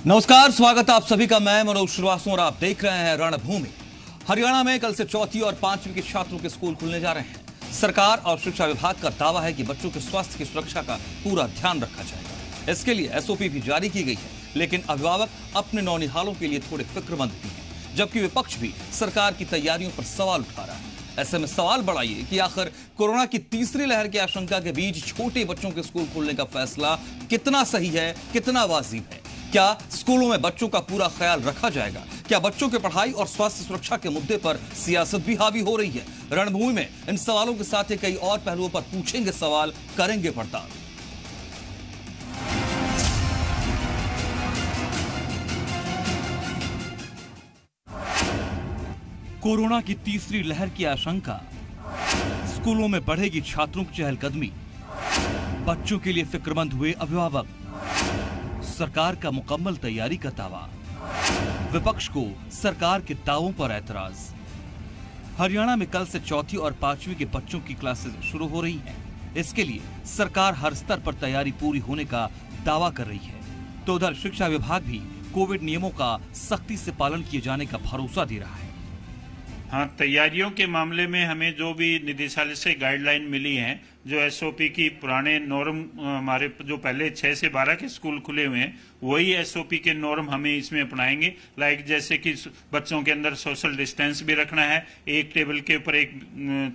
नमस्कार, स्वागत है आप सभी का। मैं मनोज श्रीवास्तव और आप देख रहे हैं रणभूमि। हरियाणा में कल से चौथी और पांचवी के छात्रों के स्कूल खुलने जा रहे हैं। सरकार और शिक्षा विभाग का दावा है कि बच्चों के स्वास्थ्य की सुरक्षा का पूरा ध्यान रखा जाएगा। इसके लिए एसओपी भी जारी की गई है, लेकिन अभिभावक अपने नौनिहालों के लिए थोड़े फिक्रमंद भी हैं, जबकि विपक्ष भी सरकार की तैयारियों पर सवाल उठा रहा है। ऐसे में सवाल बढ़ा ये कि आखिर कोरोना की तीसरी लहर की आशंका के बीच छोटे बच्चों के स्कूल खोलने का फैसला कितना सही है, कितना वाजिब है। क्या स्कूलों में बच्चों का पूरा ख्याल रखा जाएगा? क्या बच्चों के पढ़ाई और स्वास्थ्य सुरक्षा के मुद्दे पर सियासत भी हावी हो रही है? रणभूमि में इन सवालों के साथ ही कई और पहलुओं पर पूछेंगे सवाल, करेंगे पड़ताल। कोरोना की तीसरी लहर की आशंका, स्कूलों में बढ़ेगी छात्रों की चहलकदमी, बच्चों के लिए फिक्रमंद हुए अभिभावक, सरकार का मुकम्मल तैयारी का दावा, विपक्ष को सरकार के दावों पर ऐतराज। हरियाणा में कल से चौथी और पांचवी के बच्चों की क्लासेस शुरू हो रही हैं। इसके लिए सरकार हर स्तर पर तैयारी पूरी होने का दावा कर रही है, तो उधर शिक्षा विभाग भी कोविड नियमों का सख्ती से पालन किए जाने का भरोसा दे रहा है। हाँ, तैयारियों के मामले में हमें जो भी निदेशालय से गाइडलाइन मिली है, जो एसओपी की पुराने नॉर्म, हमारे जो पहले 6 से 12 के स्कूल खुले हुए हैं, वही एसओपी के नॉर्म हमें इसमें अपनाएंगे। लाइक जैसे कि बच्चों के अंदर सोशल डिस्टेंस भी रखना है, एक टेबल के ऊपर, एक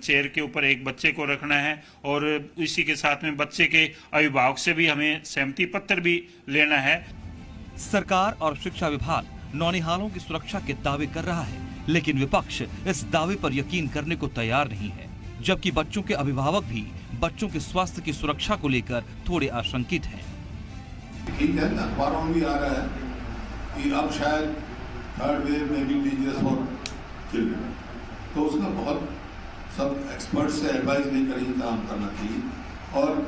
चेयर के ऊपर एक बच्चे को रखना है, और इसी के साथ में बच्चे के अभिभावक से भी हमें सहमति पत्र भी लेना है। सरकार और शिक्षा विभाग नौनिहालों की सुरक्षा के दावे कर रहा है, लेकिन विपक्ष इस दावे पर यकीन करने को तैयार नहीं है, जबकि बच्चों के अभिभावक भी बच्चों के स्वास्थ्य की सुरक्षा को लेकर थोड़े आशंकित हैं। ठीक है, अखबारों में भी आ रहा है कि अब शायद थर्ड वेव में भी डेंजरस फॉर चिल्ड्रन, तो उसका बहुत सब एक्सपर्ट से एडवाइस नहीं करेंगे, काम करना चाहिए। और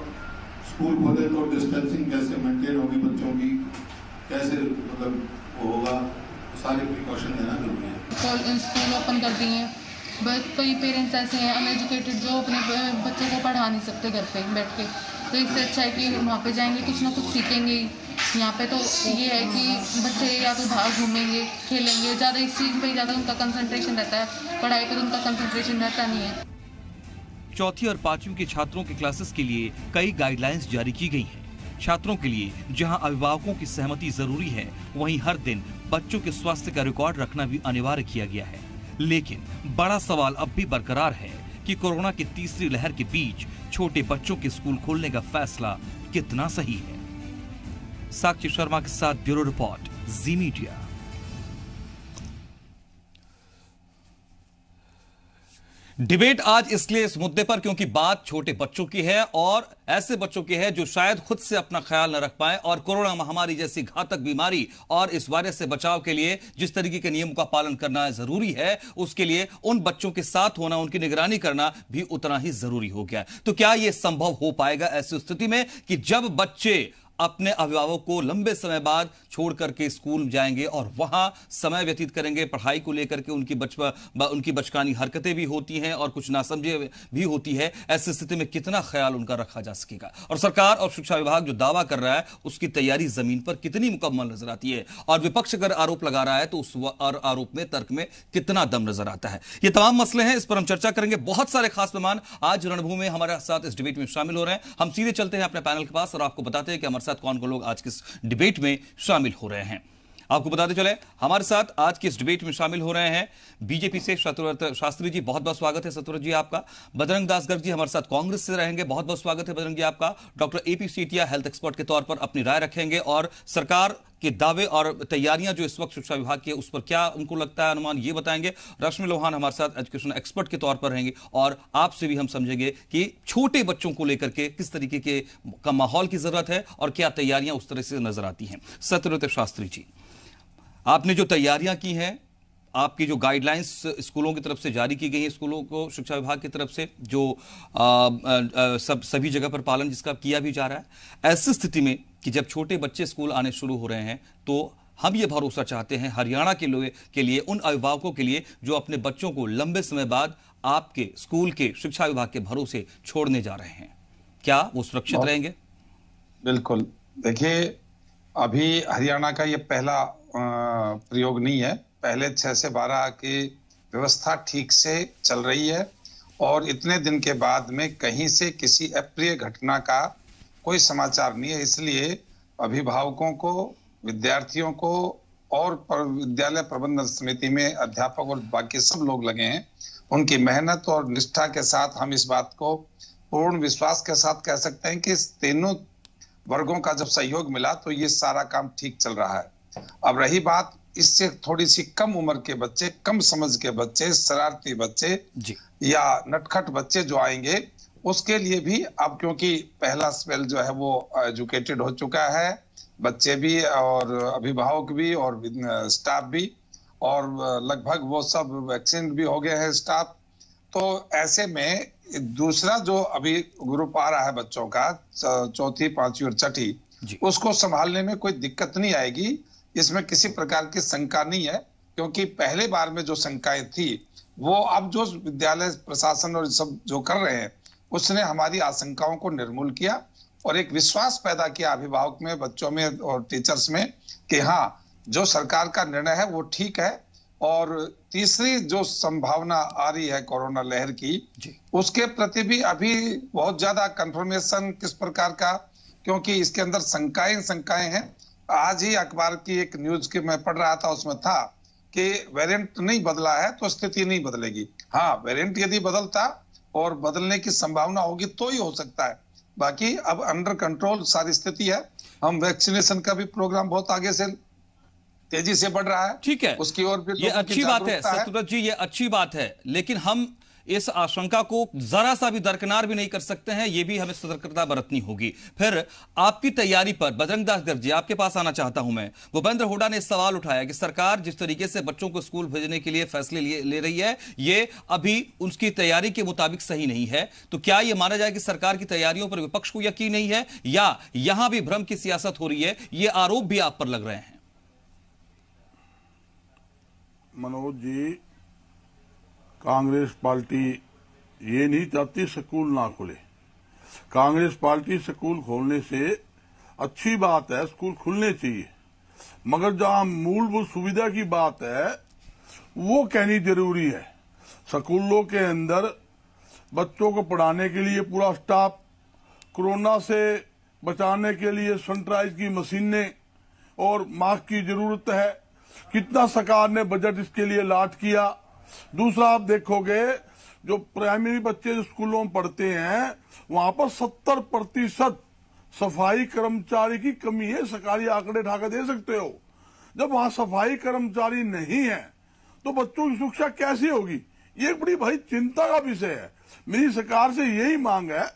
स्कूल खोले तो डिस्टेंसिंग कैसे मेंटेन होगी, बच्चों की कैसे मतलब होगा, सारे प्रिकॉशन लेना जरूरी है। स्कूल ओपन कर दिए हैं, बट कई पेरेंट्स ऐसे हैं अनएजुकेटेड जो अपने बच्चों को पढ़ा नहीं सकते घर पे बैठ के, तो इससे अच्छा है कि वहाँ पे जाएंगे, कुछ ना कुछ सीखेंगे। यहाँ पे तो ये है कि बच्चे या तो बाहर घूमेंगे, खेलेंगे, ज़्यादा इस चीज़ पे ज़्यादा उनका कंसंट्रेशन रहता है, पढ़ाई पर उनका कंसंट्रेशन रहता नहीं है। चौथी और पांचवी के छात्रों के क्लासेस के लिए कई गाइडलाइंस जारी की गई हैं। छात्रों के लिए जहां अभिभावकों की सहमति जरूरी है, वहीं हर दिन बच्चों के स्वास्थ्य का रिकॉर्ड रखना भी अनिवार्य किया गया है। लेकिन बड़ा सवाल अब भी बरकरार है कि कोरोना की तीसरी लहर के बीच छोटे बच्चों के स्कूल खोलने का फैसला कितना सही है। साक्षी शर्मा के साथ ब्यूरो रिपोर्ट, जी मीडिया। डिबेट आज इसलिए इस मुद्दे पर क्योंकि बात छोटे बच्चों की है, और ऐसे बच्चों की है जो शायद खुद से अपना ख्याल न रख पाए, और कोरोना महामारी जैसी घातक बीमारी और इस वायरस से बचाव के लिए जिस तरीके के नियमों का पालन करना जरूरी है, उसके लिए उन बच्चों के साथ होना, उनकी निगरानी करना भी उतना ही जरूरी हो गया। तो क्या यह संभव हो पाएगा ऐसी स्थिति में कि जब बच्चे अपने अभिभावक को लंबे समय बाद छोड़ करके स्कूल जाएंगे और वहां समय व्यतीत करेंगे, पढ़ाई को लेकर के उनकी बचकानी हरकतें भी होती हैं और कुछ नासमझे भी होती है। ऐसी स्थिति में कितना ख्याल उनका रखा जा सकेगा, और सरकार और शिक्षा विभाग जो दावा कर रहा है उसकी तैयारी जमीन पर कितनी मुकम्मल नजर आती है, और विपक्ष अगर आरोप लगा रहा है तो उस आरोप में, तर्क में कितना दम नजर आता है। ये तमाम मसले हैं, इस पर हम चर्चा करेंगे। बहुत सारे खास मेहमान आज रणभूमि में हमारे साथ इस डिबेट में शामिल हो रहे हैं। हम सीधे चलते हैं अपने पैनल के पास और आपको बताते हैं कि हमारे साथ कौन कौन लोग आज के इस डिबेट में शामिल हो रहे हैं। आपको बताते चले, हमारे साथ आज की इस डिबेट में शामिल हो रहे हैं बीजेपी से शत्रुव्रत शास्त्री जी, बहुत बहुत स्वागत है शत्रुव्रत जी आपका। बजरंग दास गर्ग जी हमारे साथ कांग्रेस से रहेंगे, बहुत बहुत स्वागत है बजरंग जी आपका। Doctor AP setae health expert के तौर पर अपनी राय रखेंगे, और सरकार के दावे और तैयारियां जो इस वक्त शिक्षा विभाग की है उस पर क्या उनको लगता है अनुमान, ये बताएंगे। रश्मि लोहान हमारे साथ एजुकेशन एक्सपर्ट के तौर पर रहेंगे, और आपसे भी हम समझेंगे कि छोटे बच्चों को लेकर के किस तरीके के का माहौल की जरूरत है और क्या तैयारियां उस तरह से नजर आती हैं। शत्रुव्रत शास्त्री जी, आपने जो तैयारियां की हैं, आपकी जो गाइडलाइंस स्कूलों की तरफ से जारी की गई है, स्कूलों को शिक्षा विभाग की तरफ से जो सभी जगह पर पालन जिसका किया भी जा रहा है, ऐसी स्थिति में कि जब छोटे बच्चे स्कूल आने शुरू हो रहे हैं, तो हम ये भरोसा चाहते हैं हरियाणा के लिए उन अभिभावकों के लिए जो अपने बच्चों को लंबे समय बाद आपके स्कूल के शिक्षा विभाग के भरोसे छोड़ने जा रहे हैं, क्या वो सुरक्षित रहेंगे? बिल्कुल। देखिए, अभी हरियाणा का ये पहला प्रयोग नहीं है। पहले 6 से 12 की व्यवस्था ठीक से चल रही है और इतने दिन के बाद में कहीं से किसी अप्रिय घटना का कोई समाचार नहीं है। इसलिए अभिभावकों को, विद्यार्थियों को और विद्यालय प्रबंधन समिति में अध्यापक और बाकी सब लोग लगे हैं। उनकी मेहनत और निष्ठा के साथ हम इस बात को पूर्ण विश्वास के साथ कह सकते हैं कि इस तीनों वर्गों का जब सहयोग मिला तो ये सारा काम ठीक चल रहा है। अब रही बात इससे थोड़ी सी कम उम्र के बच्चे, कम समझ के बच्चे, शरारती बच्चे या नटखट बच्चे जो आएंगे, उसके लिए भी अब क्योंकि पहला स्पेल जो है वो एजुकेटेड हो चुका है, बच्चे भी और अभिभावक भी और स्टाफ भी, और लगभग वो सब वैक्सीन भी हो गए हैं स्टाफ। तो ऐसे में दूसरा जो अभी ग्रुप आ रहा है बच्चों का, 4th, 5वीं और 6ठी, उसको संभालने में कोई दिक्कत नहीं आएगी। इसमें किसी प्रकार की शंका नहीं है, क्योंकि पहले बार में जो शंकाएं थी वो अब जो विद्यालय प्रशासन और सब जो कर रहे हैं उसने हमारी आशंकाओं को निर्मूल किया और एक विश्वास पैदा किया अभिभावक में, बच्चों में और टीचर्स में कि हाँ, जो सरकार का निर्णय है वो ठीक है। और तीसरी जो संभावना आ रही है कोरोना लहर की, उसके प्रति भी अभी बहुत ज्यादा कंफर्मेशन किस प्रकार का, क्योंकि इसके अंदर शंकाएं हैं। आज ही अखबार की एक न्यूज की मैं पढ़ रहा था, उसमें था कि वेरिएंट नहीं बदला है तो स्थिति नहीं बदलेगी। हाँ, वेरिएंट यदि बदलता और बदलने की संभावना होगी तो ही हो सकता है। बाकी अब अंडर कंट्रोल सारी स्थिति है। हम वैक्सीनेशन का भी प्रोग्राम बहुत आगे से तेजी से बढ़ रहा है। ठीक है, उसकी ओर भी ये अच्छी बात है सत्यव्रत जी, ये अच्छी बात है, लेकिन हम इस आशंका को जरा सा भी दरकिनार भी नहीं कर सकते हैं। ये भी हमें सतर्कता बरतनी होगी। फिर आपकी तैयारी पर बजरंग दास गर्ग जी, आपके पास आना चाहता हूं मैं। भूपेंद्र हुड्डा ने सवाल उठाया कि सरकार जिस तरीके से बच्चों को स्कूल भेजने के लिए फैसले ले रही है, ये अभी उसकी तैयारी के मुताबिक सही नहीं है। तो क्या यह माना जाए कि सरकार की तैयारियों पर विपक्ष को यकीन नहीं है, या यहां भी भ्रम की सियासत हो रही है? ये आरोप भी आप पर लग रहे हैं। मनोज जी, कांग्रेस पार्टी ये नहीं चाहती स्कूल ना खुले। कांग्रेस पार्टी स्कूल खोलने से अच्छी बात है, स्कूल खुलने चाहिए, मगर जहां मूलभूत सुविधा की बात है वो कहनी जरूरी है। स्कूलों के अंदर बच्चों को पढ़ाने के लिए पूरा स्टाफ, कोरोना से बचाने के लिए सैनिटाइज की मशीनें और मास्क की जरूरत है। कितना सरकार ने बजट इसके लिए लाट किया। दूसरा, आप देखोगे जो प्राइमरी बच्चे जो स्कूलों में पढ़ते हैं वहां पर 70% सफाई कर्मचारी की कमी है। सरकारी आंकड़े ढाकर दे सकते हो। जब वहां सफाई कर्मचारी नहीं है तो बच्चों की शिक्षा कैसी होगी? ये एक बड़ी भाई चिंता का विषय है। मेरी सरकार से यही मांग है,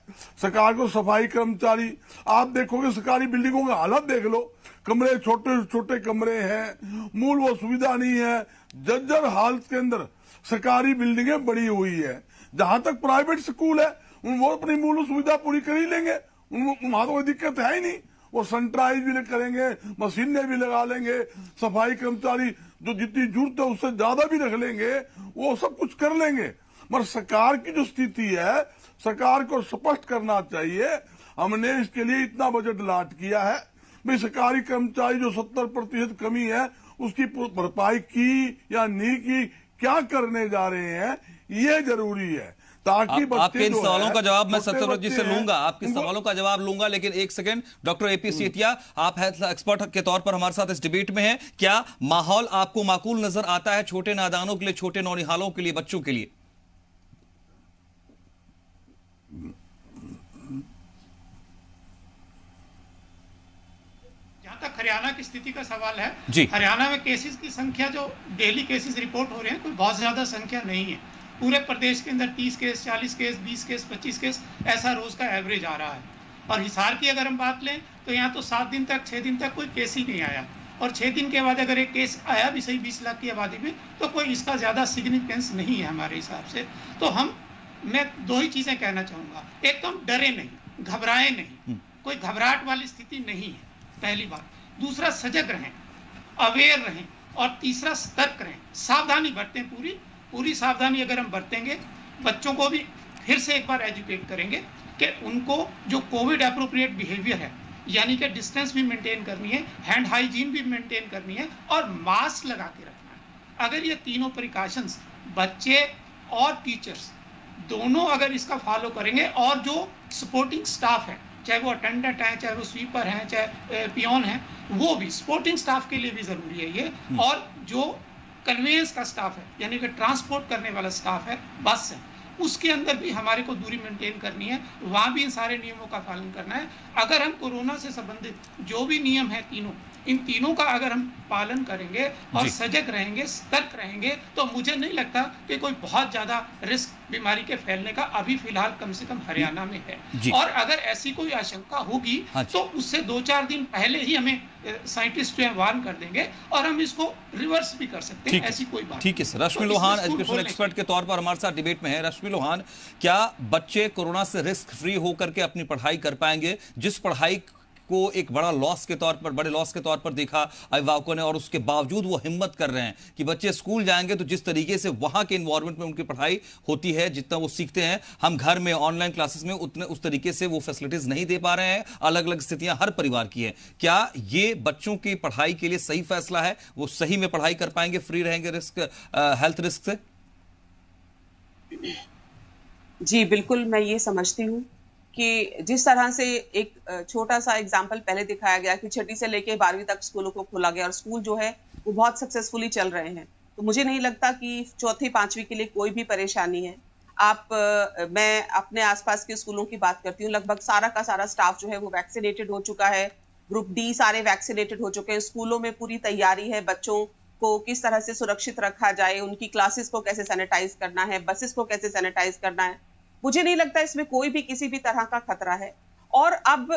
सरकार को सफाई कर्मचारी, आप देखोगे सरकारी बिल्डिंगों की हालत देख लो, कमरे छोटे छोटे कमरे हैं, मूल वो सुविधा नहीं है, जर्जर हालत के अंदर सरकारी बिल्डिंगें बड़ी हुई है। जहां तक प्राइवेट स्कूल है वो अपनी मूल सुविधा पूरी कर ही लेंगे, वहां तो कोई दिक्कत है ही नहीं। वो सैनिटाइज भी करेंगे, मशीनें भी लगा लेंगे, सफाई कर्मचारी जो जितनी जरूरत है उससे ज्यादा भी रख लेंगे, वो सब कुछ कर लेंगे। मगर सरकार की जो स्थिति है, सरकार को स्पष्ट करना चाहिए, हमने इसके लिए इतना बजट लाट किया है, भाई सरकारी कर्मचारी जो 70% कमी है उसकी भरपाई की या नहीं की, क्या करने जा रहे हैं, ये जरूरी है। ताकि आपके इन सवालों का जवाब मैं सत्यव्रत जी से लूंगा, आपके सवालों का जवाब लूंगा, लेकिन एक सेकंड, डॉक्टर एपी सेतिया, आप हेल्थ एक्सपर्ट के तौर पर हमारे साथ इस डिबेट में हैं। क्या माहौल आपको माकूल नजर आता है छोटे नादानों के लिए, छोटे नौनिहालों के लिए, बच्चों के लिए? जहां तक हरियाणा की स्थिति का सवाल है जी, हरियाणा में केसेस की संख्या जो डेली केसेस रिपोर्ट हो रहे हैं कोई बहुत ज्यादा संख्या नहीं है। पूरे प्रदेश के अंदर 30 केस, 40 केस, 20 केस, 25 केस ऐसा रोज का एवरेज आ रहा है। और हिसार की अगर हम बात लें तो यहाँ तो 7 दिन तक, 6 दिन तक कोई केस ही नहीं आया, और 6 दिन के बाद अगर एक केस आया भी सही 20 लाख की आबादी में, तो कोई इसका ज्यादा सिग्निफिकेंस नहीं है हमारे हिसाब से। तो मैं 2 ही चीजें कहना चाहूंगा, एक तो हम डरे नहीं, घबराए नहीं, कोई घबराहट वाली स्थिति नहीं है, पहली बात। दूसरा, सजग रहें, अवेयर रहें, और तीसरा, सतर्क रहें, सावधानी बरतें, पूरी सावधानी अगर हम बरतेंगे, बच्चों को भी फिर से एक बार एजुकेट करेंगे कि उनको जो कोविड एप्रोप्रिएट बिहेवियर है यानी कि डिस्टेंस भी मेंटेन करनी है, हैंड हाइजीन भी मेंटेन करनी है और मास्क लगा के रखना है। अगर ये तीनों प्रिकॉशंस बच्चे और टीचर्स दोनों अगर इसका फॉलो करेंगे, और जो सपोर्टिंग स्टाफ है, चाहे वो अटेंडेंट है, चाहे वो स्वीपर हैं, चाहे पियोन है, वो भी सपोर्टिंग स्टाफ के लिए भी ज़रूरी है ये। और जो कन्वेंस का स्टाफ है, यानी कि ट्रांसपोर्ट करने वाला स्टाफ है, बस है, उसके अंदर भी हमारे को दूरी मेंटेन करनी है, वहाँ भी इन सारे नियमों का पालन करना है। अगर हम कोरोना से संबंधित जो भी नियम है इन तीनों का अगर हम पालन करेंगे और सजग रहेंगे, सतर्क रहेंगे, तो मुझे नहीं लगता कि कोई बहुत ज्यादा रिस्क बीमारी के फैलने का अभी फिलहाल कम से कम हरियाणा में है। और अगर ऐसी कोई आशंका होगी तो उससे 2-4 दिन पहले ही हमें साइंटिस्ट जो है वार्न कर देंगे और हम इसको रिवर्स भी कर सकते हैं, ऐसी कोई बात। ठीक है सर। रश्मि लोहान एजुकेशन एक्सपर्ट के तौर पर हमारे साथ डिबेट में है। रश्मि लोहान, क्या बच्चे कोरोना से रिस्क फ्री होकर के अपनी पढ़ाई कर पाएंगे? जिस पढ़ाई को एक बड़े लॉस के तौर पर देखा अभिभावकों ने, और उसके बावजूद वो हिम्मत कर रहे हैं कि बच्चे स्कूल जाएंगे तो जिस तरीके से वहां के एनवायरनमेंट में उनकी पढ़ाई होती है, जितना वो सीखते हैं, हम घर में ऑनलाइन क्लासेस में उतने उस तरीके से वो फैसिलिटीज नहीं दे पा रहे हैं। अलग अलग स्थितियां हर परिवार की है। क्या ये बच्चों की पढ़ाई के लिए सही फैसला है? वो सही में पढ़ाई कर पाएंगे, फ्री रहेंगे हेल्थ रिस्क से? जी बिल्कुल, मैं ये समझती हूँ कि जिस तरह से एक छोटा सा एग्जाम्पल पहले दिखाया गया कि 6ठी से लेके 12वीं तक स्कूलों को खोला गया और स्कूल जो है वो बहुत सक्सेसफुली चल रहे हैं, तो मुझे नहीं लगता कि 4ठी-5वीं के लिए कोई भी परेशानी है। मैं अपने आसपास के स्कूलों की बात करती हूँ, लगभग सारा का सारा स्टाफ जो है वो वैक्सीनेटेड हो चुका है, ग्रुप डी सारे वैक्सीनेटेड हो चुके हैं। स्कूलों में पूरी तैयारी है, बच्चों को किस तरह से सुरक्षित रखा जाए, उनकी क्लासेस को कैसे सैनिटाइज करना है, बसेस को कैसे सैनिटाइज करना है। मुझे नहीं लगता इसमें कोई भी किसी भी तरह का खतरा है। और अब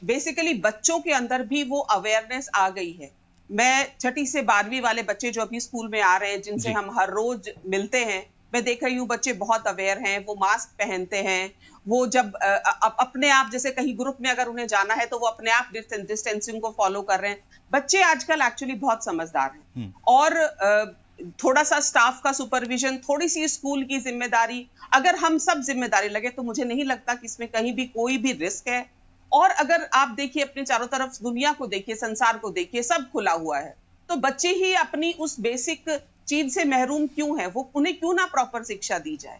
बेसिकली बच्चों के अंदर भी वो अवेयरनेस आ गई है। मैं 6ठी से 12वीं वाले बच्चे जो अभी स्कूल में आ रहे हैं, जिनसे हम हर रोज मिलते हैं, मैं देख रही हूँ बच्चे बहुत अवेयर हैं, वो मास्क पहनते हैं, वो जब अपने आप जैसे कहीं ग्रुप में अगर उन्हें जाना है तो वो अपने आप डिस्टेंसिंग को फॉलो कर रहे हैं। बच्चे आजकल एक्चुअली बहुत समझदार हैं। और थोड़ा सा स्टाफ का सुपरविजन, थोड़ी सी स्कूल की जिम्मेदारी, अगर हम सब जिम्मेदारी लगे तो मुझे नहीं लगता कि इसमें कहीं भी कोई भी रिस्क है। और अगर आप देखिए अपने चारों तरफ दुनिया को देखिए, संसार को देखिए, सब खुला हुआ है, तो बच्चे ही अपनी उस बेसिक चीज से महरूम क्यों है? वो उन्हें क्यों ना प्रॉपर शिक्षा दी जाए?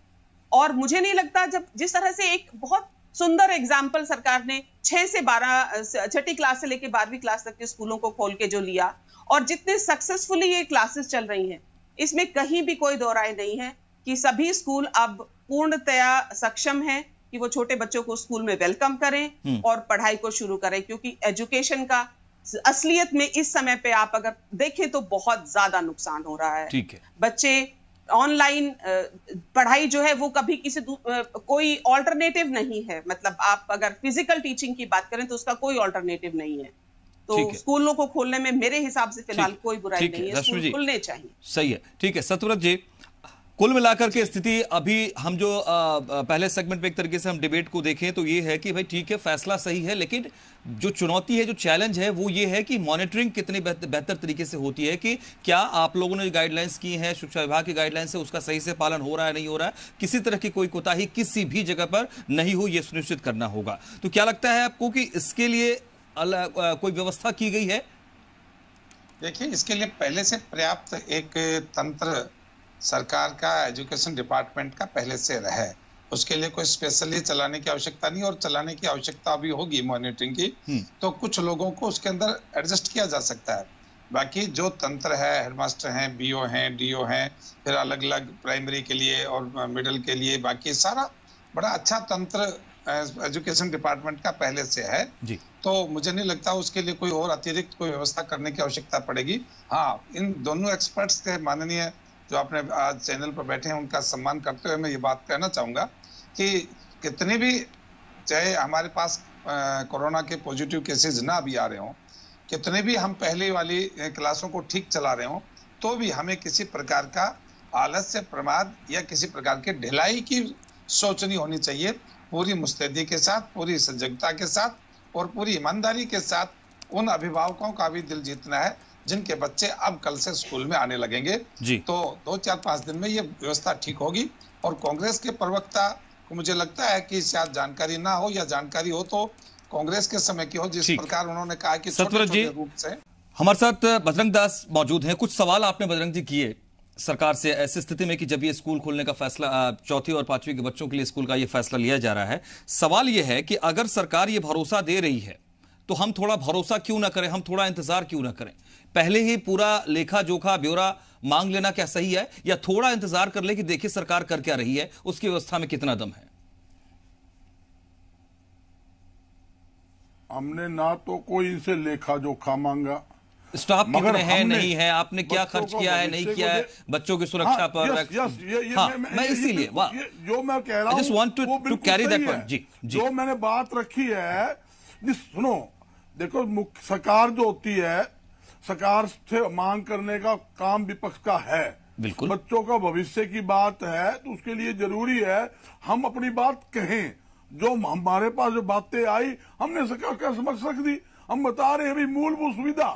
और मुझे नहीं लगता, जब जिस तरह से एक बहुत सुंदर एग्जाम्पल सरकार ने 6 से 12 छठी क्लास से लेकर 12वीं क्लास तक के स्कूलों को खोल के जो लिया, और जितने सक्सेसफुली ये क्लासेस चल रही हैं, इसमें कहीं भी कोई दो राय नहीं है कि सभी स्कूल अब पूर्णतया सक्षम हैं कि वो छोटे बच्चों को स्कूल में वेलकम करें और पढ़ाई को शुरू करें। क्योंकि एजुकेशन का असलियत में इस समय पे आप अगर देखें तो बहुत ज्यादा नुकसान हो रहा है। ठीक है। बच्चे ऑनलाइन पढ़ाई जो है वो कभी कोई ऑल्टरनेटिव नहीं है। मतलब आप अगर फिजिकल टीचिंग की बात करें तो उसका कोई ऑल्टरनेटिव नहीं है। तो स्कूलों को खोलने में मेरे हिसाब से फिलहाल कोई बुराई नहीं है, स्कूल खुलने चाहिए। सही है, ठीक है। सतव्रत जी, कुल मिलाकर के स्थिति अभी हम जो पहले सेगमेंट में एक तरीके से हम डिबेट को देखें तो ये है कि भाई ठीक है, फैसला सही है, लेकिन जो चुनौती है, जो चैलेंज है, वो ये है कि मॉनिटरिंग कितनी बेहतर तरीके से होती है, कि क्या आप लोगों ने गाइडलाइंस की हैं, शिक्षा विभाग की गाइडलाइंस है, उसका सही से पालन हो रहा है, नहीं हो रहा है, किसी तरह की कोई कोताही किसी भी जगह पर नहीं हो, ये सुनिश्चित करना होगा। तो क्या लगता है आपको कि इसके लिए कोई व्यवस्था की गई है? देखिए, इसके लिए पहले से पर्याप्त एक तंत्र सरकार का, एजुकेशन डिपार्टमेंट का पहले से रहे। उसके लिए कोई स्पेशली चलाने की आवश्यकता नहीं, और चलाने की आवश्यकता भी होगी मॉनिटरिंग की, तो कुछ लोगों को उसके अंदर एडजस्ट किया जा सकता है। बाकी जो तंत्र है, हेडमास्टर हैं, बीओ हैं, डीओ हैं, फिर अलग अलग प्राइमरी के लिए और मिडिल के लिए, बाकी सारा बड़ा अच्छा तंत्र एजुकेशन डिपार्टमेंट का पहले से है जी। तो मुझे नहीं लगता उसके लिए कोई और अतिरिक्त कोई व्यवस्था करने की आवश्यकता पड़ेगी। हाँ, इन दोनों एक्सपर्ट्स के माननीय जो आपने आज चैनल पर बैठे हैं, उनका सम्मान करते हुए मैं ये बात कहना चाहूंगा कि कितने भी, चाहे हमारे पास कोरोना के पॉजिटिव केसेस ना भी आ रहे हों, कितने भी हम पहले वाली क्लासों को ठीक चला रहे हों, तो भी हमें किसी प्रकार का आलस्य, प्रमाद या किसी प्रकार के ढिलाई की सोच नहीं होनी चाहिए। पूरी मुस्तैदी के साथ, पूरी सजगता के साथ और पूरी ईमानदारी के साथ उन अभिभावकों का भी दिल जीतना है जिनके बच्चे अब कल से स्कूल में आने लगेंगे जी। तो 2-4-5 दिन में ये व्यवस्था ठीक होगी। और कांग्रेस के प्रवक्ता को मुझे लगता है कि शायद जानकारी ना हो, या जानकारी हो तो कांग्रेस के समय की हो, जिस प्रकार उन्होंने कहा कि सतव्रत रूप से। हमारे साथ बजरंग दास मौजूद हैं। कुछ सवाल आपने बजरंग जी किए सरकार से ऐसी स्थिति में कि जब ये स्कूल खोलने का फैसला, चौथी और पांचवी के बच्चों के लिए स्कूल का ये फैसला लिया जा रहा है, सवाल ये है कि अगर सरकार ये भरोसा दे रही है तो हम थोड़ा भरोसा क्यों ना करें, हम थोड़ा इंतजार क्यों ना करें? पहले ही पूरा लेखा जोखा ब्यौरा मांग लेना क्या सही है, या थोड़ा इंतजार कर ले कि देखिए सरकार कर क्या रही है, उसकी व्यवस्था में कितना दम है? हमने ना तो कोई इनसे लेखा जोखा मांगा, स्टाफ कितने हैं नहीं है, आपने क्या खर्च किया है नहीं किया है बच्चों की सुरक्षा पर। मैं इसीलिए जो मैं कह रहा हूं टू कैरी दैट पॉइंट। जी, जो मैंने बात रखी है, सुनो, देखो सरकार जो होती है, सरकार से मांग करने का काम विपक्ष का है, बिल्कुल बच्चों का भविष्य की बात है, तो उसके लिए जरूरी है हम अपनी बात कहें। जो हमारे पास जो बातें आई हमने सरकार का समक्ष रख दी। हम बता रहे हैं अभी मूलभूत सुविधा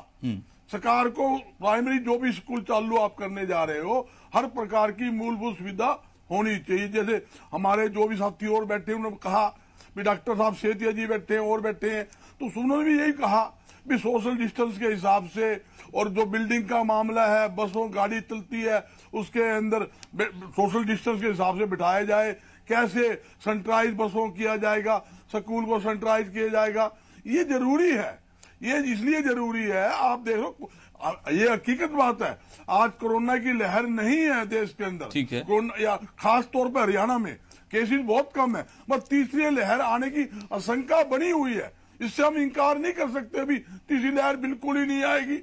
सरकार को, प्राइमरी जो भी स्कूल चालू आप करने जा रहे हो, हर प्रकार की मूलभूत सुविधा होनी चाहिए। जैसे हमारे जो भी साथी और बैठे उन्होंने कहा भी, डॉक्टर साहब सेतिया जी बैठे हैं और बैठे हैं, तो उन्होंने भी यही कहा भी सोशल डिस्टेंस के हिसाब से, और जो बिल्डिंग का मामला है, बसों गाड़ी चलती है उसके अंदर सोशल डिस्टेंस के हिसाब से बिठाया जाए, कैसे सैनिटाइज बसों किया जाएगा, स्कूल को सैनिटाइज किया जाएगा, ये जरूरी है। ये इसलिए जरूरी है, आप देखो ये हकीकत बात है, आज कोरोना की लहर नहीं है देश के अंदर, ठीक है, या खास तौर पर हरियाणा में केसेस बहुत कम है, मगर तीसरी लहर आने की आशंका बनी हुई है, इससे हम इंकार नहीं कर सकते। अभी तीसरी लहर बिल्कुल ही नहीं आएगी।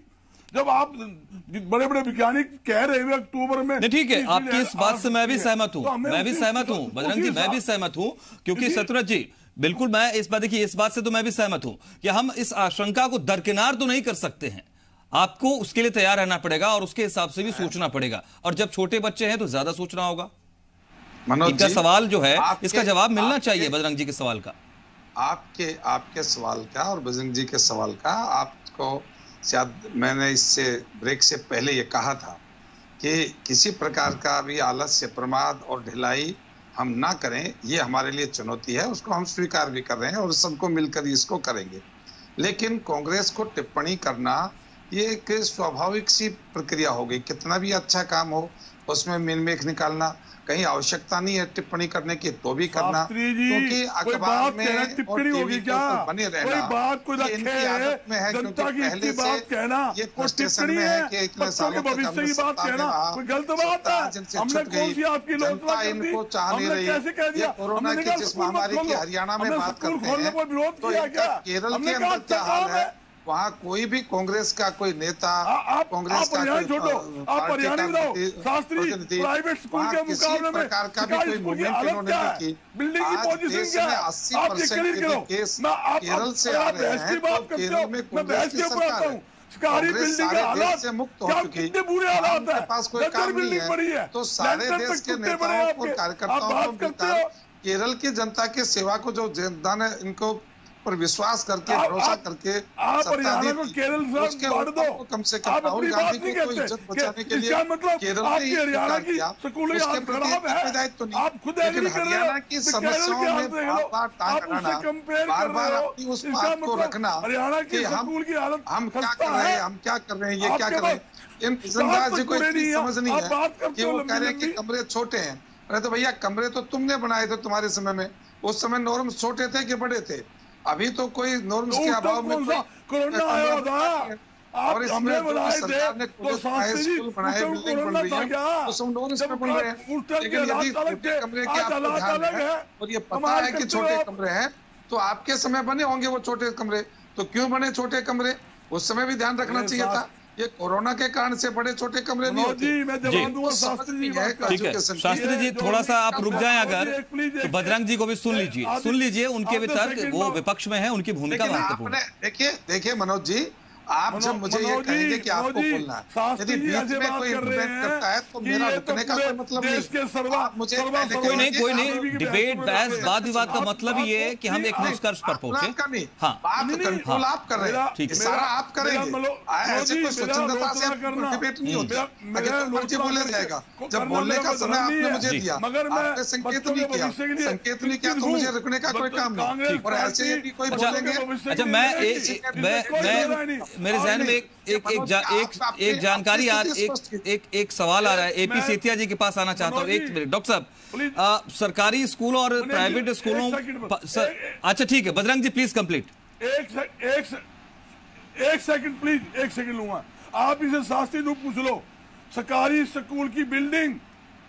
जब आप बड़े बड़े वैज्ञानिक कह रहे हैं अक्टूबर में, ठीक है, आपकी इस बात से मैं भी सहमत हूं, मैं भी सहमत हूं बजरंग जी, मैं भी सहमत हूं, क्योंकि सतव्रत जी बिल्कुल मैं इस बात, देखिए इस बात से तो मैं भी सहमत हूं कि हम इस आशंका को दरकिनार तो नहीं कर सकते हैं, आपको उसके लिए तैयार रहना पड़ेगा और उसके हिसाब से भी सोचना पड़ेगा, और जब छोटे बच्चे हैं तो ज्यादा सोचना होगा। इनका सवाल जो है इसका जवाब मिलना चाहिए बजरंग जी के सवाल का, आपके सवाल का और बजरंग जी के सवाल का। आपको शायद मैंने इससे ब्रेक से पहले ये कहा था कि किसी प्रकार का भी आलस्य, प्रमाद और ढिलाई हम ना करें, ये हमारे लिए चुनौती है, उसको हम स्वीकार भी कर रहे हैं और सबको मिलकर इसको करेंगे। लेकिन कांग्रेस को टिप्पणी करना ये एक स्वाभाविक सी प्रक्रिया हो गई, कितना भी अच्छा काम हो उसमें मिनमेख निकालना, कहीं आवश्यकता नहीं है टिप्पणी करने की तो भी करना, क्योंकि अखबार में और टीवी पर बने रहना ये इनकी आदत में है, क्योंकि पहले से ये स्टेशन में है कि इतने सालों तक हमने सत्ता में रहा, जिनसे छूट गई, जनता इनको चाह नहीं रही। ये कोरोना की जिस महामारी की हरियाणा में बात करते हैं, तो केरल के अंदर क्या हाल है, वहाँ कोई भी कांग्रेस का कोई नेता, कांग्रेस का कोई प्रतिनिधि, वहाँ किसी प्रकार का भी कोई मूवमेंट इन्होंने नहीं की। आज देश में 80% केस केरल से आ रहे हैं, तो केरल में कांग्रेस की सरकार है, कांग्रेस सारे देश से मुक्त हो चुकी, उनके पास कोई काम नहीं है, तो सारे देश के नेताओं और कार्यकर्ताओं को मिलकर केरल की जनता की सेवा को, जो जनता ने इनको पर विश्वास करके, भरोसा करके सत्ता दी, उसके ऊपर कम से कम राहुल गांधी को तो इज्जत बचाने के लिए केरल ने स्वीकार किया, उसके प्रति दायित्व नहीं। लेकिन हरियाणा की समस्याओं में बार-बार टांग अड़ाना, बार-बार अपनी उस बात को रखना कि हम क्या कर रहे हैं, हम क्या कर रहे हैं, ये क्या कर रहे हैं, इन बजरंग जी को इतनी समझ नहीं है कि वो कह रहे हैं कि कमरे छोटे हैं। अरे तो भैया कमरे तो तुमने बनाए थे तुम्हारे समय में, उस समय नॉर्म्स छोटे थे कि बड़े थे? अभी तो कोई नॉर्म्स के अभाव में कोरोना आया था, और इसमें सरकार ने स्कूल बनाए, बिल्डिंग बन रही है, तो सब नॉर्म्स में बन रहे हैं। लेकिन यदि छोटे कमरे की आपको ध्यान है और ये पता है कि छोटे कमरे हैं, तो आपके समय बने होंगे वो छोटे कमरे, तो क्यों बने छोटे कमरे? उस समय भी ध्यान रखना चाहिए था। ये कोरोना के कारण से बड़े छोटे कमरे नहीं होते। ठीक है शास्त्री जी, थोड़ा सा आप रुक जाएं अगर, तो बजरंग जी को भी सुन लीजिए उनके भी तर्क, वो विपक्ष में है, उनकी भूमिका महत्वपूर्ण है। देखिए मनोज जी, आप जब मुझे ये कहेंगे कि आपको बोलना है, यदि बीच में कोई डिबेट करता है तो मेरा रुकने का कोई मतलब नहीं। आप मुझे कोई नहीं, डिबेट बहस वाद विवाद का मतलब ही है कि हम एक निष्कर्ष पर पहुंचे। हाँ, बात कंट्रोल आप कर रहे हैं, सारा आप करेंगे, ऐसे कोई स्वतंत्रता से डिबेट नहीं होता। अगर मर्जी बोले जाएगा, जब बोलने का समय आपने मुझे दिया, आपने संकेत नहीं किया तो मुझे रुकने का कोई काम नहीं। और ऐसे भी कोई बोलेंगे। अच्छा, मेरे जहन में एक जानकारी एक सवाल आ रहा है, एपी सेतिया जी के पास आना चाहता हूँ। एक मिनट डॉक्टर साहब, सरकारी स्कूल और प्राइवेट स्कूलों, अच्छा ठीक है, बजरंग जी प्लीज कंप्लीट। एक सेकंड प्लीज, एक सेकंड लूंगा। आप इसे शास्त्री रूप पूछ लो, सरकारी स्कूल की बिल्डिंग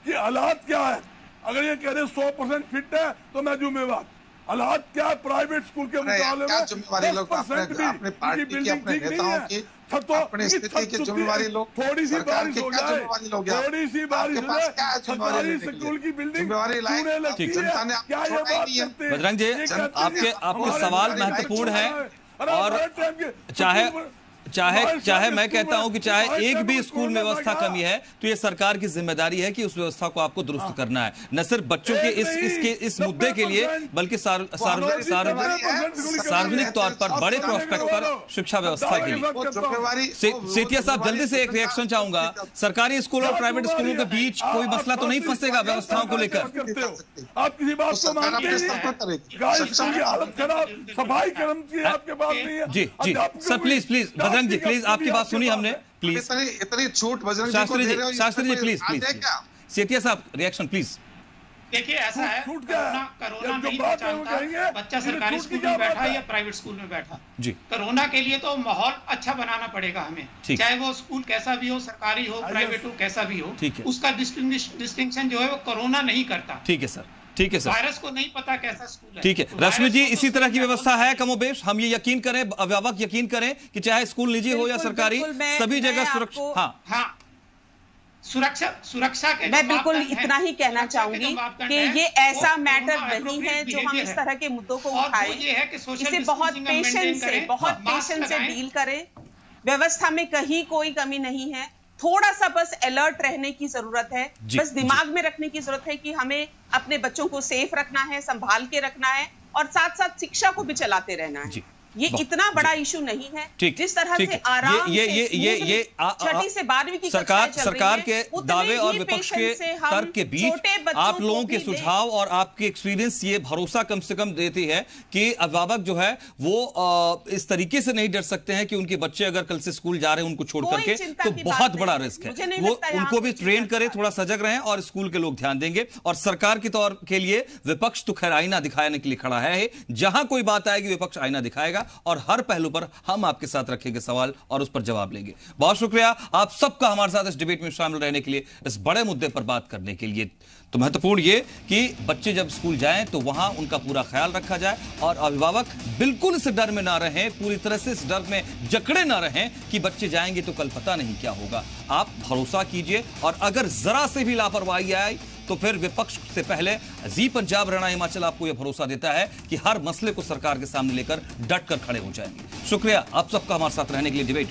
की हालात क्या है? अगर ये कह रहे 100% फिट है तो मैं जिम्मेवार। हालात क्या है प्राइवेट स्कूल के मुकाबले में? जिम्मेवारी लोग अपने पार्टी की, अपने नेताओं की, अपने स्थिति की जिम्मेवारी लोग, थोड़ी सी बारिश हो जाए, थोड़ी सी बारिश हो जाए, सरकारी स्कूल की बिल्डिंग चूने लगती है। क्या ये बात करते हैं? बजरंग जी, आपके सवाल महत्वपूर्ण है, और चाहे मैं कहता हूं कि चाहे एक भी स्कूल में व्यवस्था कमी है तो ये सरकार की जिम्मेदारी है कि उस व्यवस्था को आपको दुरुस्त करना है, न सिर्फ बच्चों के इस मुद्दे के लिए बल्कि सार्वजनिक तौर पर बड़े प्रोस्पेक्ट पर शिक्षा व्यवस्था के लिए। सेतिया साहब, जल्दी से एक रिएक्शन चाहूंगा। सरकारी स्कूल और प्राइवेट स्कूलों के बीच कोई मसला तो नहीं फंसेगा व्यवस्थाओं को लेकर? आप किसी बात को मानते हैं? हालत खराब, सफाई कर्मचारी आपके पास नहीं है। जी sir, please Bajrang ji please, आपकी बात सुनी हमने, प्लीज। इतनी छूट बजरंग शास्त्री जी प्लीज सेतिया साहब रिएक्शन प्लीज। देखिए ऐसा है, कोरोना नहीं पहचानता बच्चा सरकारी स्कूल में बैठा या प्राइवेट स्कूल में बैठा जी। कोरोना के लिए तो माहौल अच्छा बनाना पड़ेगा हमें, चाहे वो स्कूल कैसा भी हो, सरकारी हो, प्राइवेट हो, कैसा भी हो, उसका डिस्टिंक्शन जो है वो कोरोना नहीं करता। ठीक है सर, ठीक है सर। वायरस को नहीं पता कैसा स्कूल है। ठीक है रश्मि जी, इसी तरह की व्यवस्था है कमोबेश? हम ये यकीन करें, अभिभावक यकीन करें कि चाहे स्कूल निजी हो या सरकारी, सभी जगह सुरक्षा। हाँ, सुरक्षा के मैं बिल्कुल इतना ही कहना चाहूंगी कि ये ऐसा मैटर नहीं है जो हम इस तरह के मुद्दों को उठाएं, इसे बहुत पेशेंस से डील करें। व्यवस्था में कहीं कोई कमी नहीं है, थोड़ा सा बस अलर्ट रहने की जरूरत है, बस दिमाग में रखने की जरूरत है कि हमें अपने बच्चों को सेफ रखना है, संभाल के रखना है, और साथ साथ शिक्षा को भी चलाते रहना है। ये इतना बड़ा इशू नहीं है। जिस तरह से आराम से छठी से 12वीं की सरकार के दावे और विपक्ष के तर्क के बीच आप लोगों के सुझाव और आपके एक्सपीरियंस ये भरोसा कम से कम देती है कि अभिभावक जो है वो इस तरीके से नहीं डर सकते हैं कि उनके बच्चे अगर कल से स्कूल जा रहे हैं उनको छोड़ करके, तो बहुत बड़ा रिस्क है। वो उनको भी ट्रेन करे, थोड़ा सजग रहें, और स्कूल के लोग ध्यान देंगे। और सरकार के तौर के लिए विपक्ष तो खैर आईना दिखाने के लिए खड़ा है, जहां कोई बात आएगी विपक्ष आईना दिखाएगा और हर पहलू पर हम आपके साथ रखेंगे सवाल और उस पर जवाब लेंगे। बहुत शुक्रिया आप सबका हमारे साथ इस डिबेट में शामिल रहने के लिए, इस बड़े मुद्दे पर बात करने के लिए। तो महत्वपूर्ण ये कि बच्चे जब स्कूल जाएं तो वहां उनका पूरा ख्याल रखा जाए और अभिभावक बिल्कुल इस डर में ना रहें, पूरी तरह से इस डर में जकड़े ना रहें कि बच्चे जाएंगे तो कल पता नहीं क्या होगा। आप भरोसा कीजिए, और अगर जरा से भी लापरवाही आए तो फिर विपक्ष से पहले जी पंजाब हरियाणा हिमाचल आपको यह भरोसा देता है कि हर मसले को सरकार के सामने लेकर डट कर खड़े हो जाएंगे। शुक्रिया आप सबका हमारे साथ रहने के लिए। डिबेट